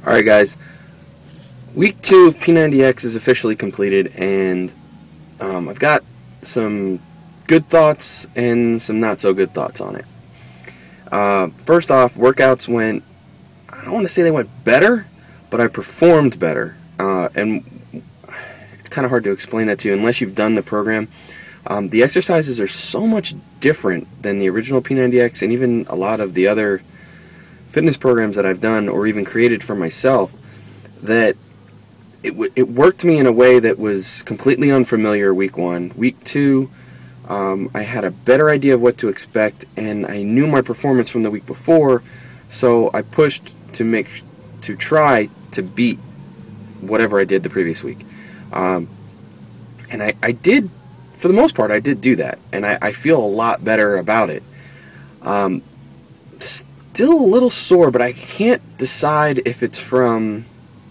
Alright guys, week 2 of P90X is officially completed, and I've got some good thoughts and some not so good thoughts on it. First off, workouts went, I don't want to say they went better, but I performed better, and it's kind of hard to explain that to you unless you've done the program. The exercises are so much different than the original P90X and even a lot of the other fitness programs that I've done or even created for myself, that it worked me in a way that was completely unfamiliar week 1. Week 2, I had a better idea of what to expect, and I knew my performance from the week before, so I pushed to try to beat whatever I did the previous week. And I did, for the most part, I did do that, and I feel a lot better about it. Still a little sore, but I can't decide if it's from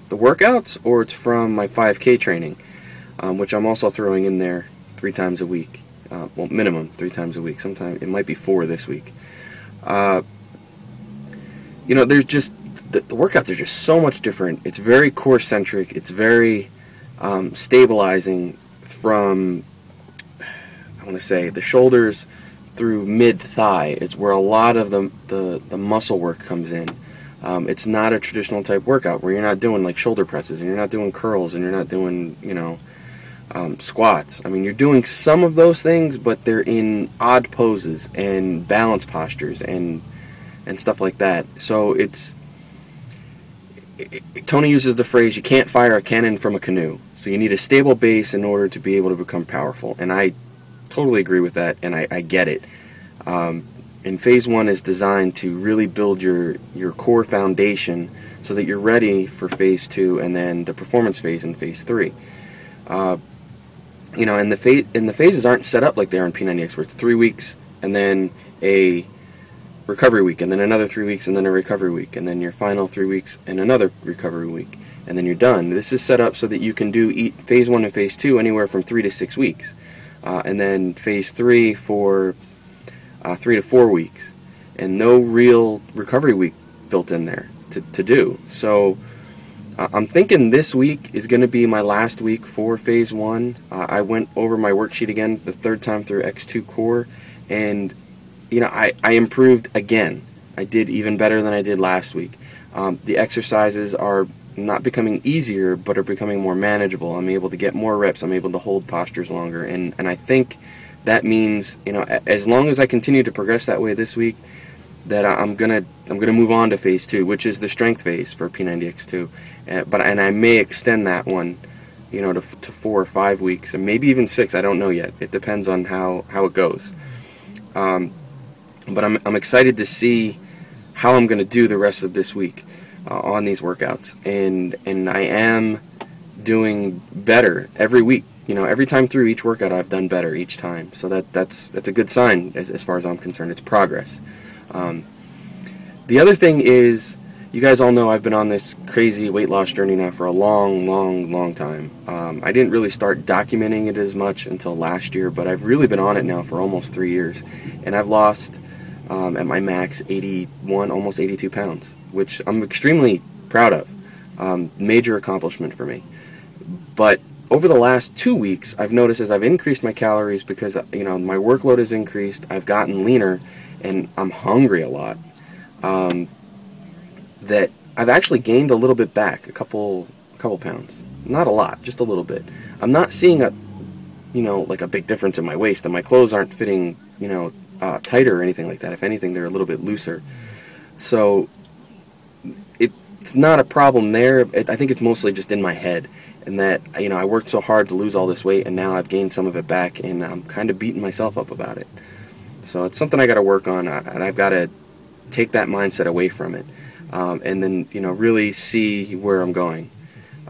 the workouts or it's from my 5K training, which I'm also throwing in there 3 times a week. Well, minimum 3 times a week. Sometimes it might be 4 this week. There's just the workouts are just so much different. It's very core centric. It's very stabilizing from, I want to say, the shoulders through mid-thigh. It's where a lot of the muscle work comes in. It's not a traditional type workout where you're not doing like shoulder presses and you're not doing curls and you're not doing, squats. I mean, you're doing some of those things, but they're in odd poses and balance postures and stuff like that. So Tony uses the phrase, you can't fire a cannon from a canoe. So you need a stable base in order to be able to become powerful. And I totally agree with that, and I get it. And phase 1 is designed to really build your core foundation so that you're ready for phase 2 and then the performance phase in phase 3. And the phases aren't set up like they are in P90X, where it's 3 weeks and then a recovery week and then another 3 weeks and then a recovery week and then your final 3 weeks and another recovery week and then you're done. This is set up so that you can do phase 1 and phase 2 anywhere from 3 to 6 weeks. And then phase 3 for 3 to 4 weeks, and no real recovery week built in there to do. So I'm thinking this week is going to be my last week for phase 1. I went over my worksheet again the 3rd time through X2 Core, and I improved again. I did even better than I did last week. The exercises are not becoming easier, but are becoming more manageable. I'm able to get more reps. I'm able to hold postures longer, and I think that means, as long as I continue to progress that way this week, that I'm gonna move on to phase 2, which is the strength phase for P90X2. And I may extend that one, to 4 or 5 weeks, and maybe even 6. I don't know yet. It depends on how it goes. But I'm excited to see how I'm gonna do the rest of this week on these workouts, and I am doing better every week. Every time through each workout, I've done better each time. So that's a good sign as far as I'm concerned. It's progress. The other thing is, you guys all know I've been on this crazy weight loss journey now for a long time. I didn't really start documenting it as much until last year, but I've really been on it now for almost 3 years, and I've lost at my max 81, almost 82 pounds, which I'm extremely proud of. Major accomplishment for me. But over the last 2 weeks, I've noticed as I've increased my calories because, my workload has increased, I've gotten leaner, and I'm hungry a lot, that I've actually gained a little bit back, a couple pounds. Not a lot, just a little bit. I'm not seeing like a big difference in my waist, and my clothes aren't fitting, tighter or anything like that. If anything, they're a little bit looser. So it's not a problem there. I think it's mostly just in my head. And that, I worked so hard to lose all this weight, and now I've gained some of it back, and I'm kind of beating myself up about it. So it's something I got to work on, and I've got to take that mindset away from it, and then, really see where I'm going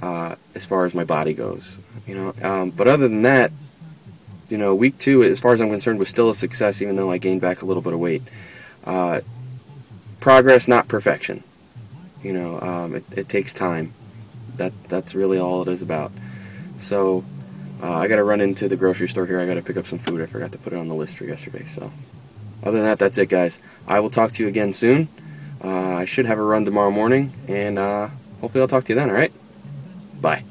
as far as my body goes. But other than that, week 2, as far as I'm concerned, was still a success, even though I gained back a little bit of weight. Progress, not perfection. It takes time. That's really all it is about. So I got to run into the grocery store here. I got to pick up some food. I forgot to put it on the list for yesterday. So other than that, that's it, guys. I will talk to you again soon. I should have a run tomorrow morning, and hopefully I'll talk to you then, alright? Bye.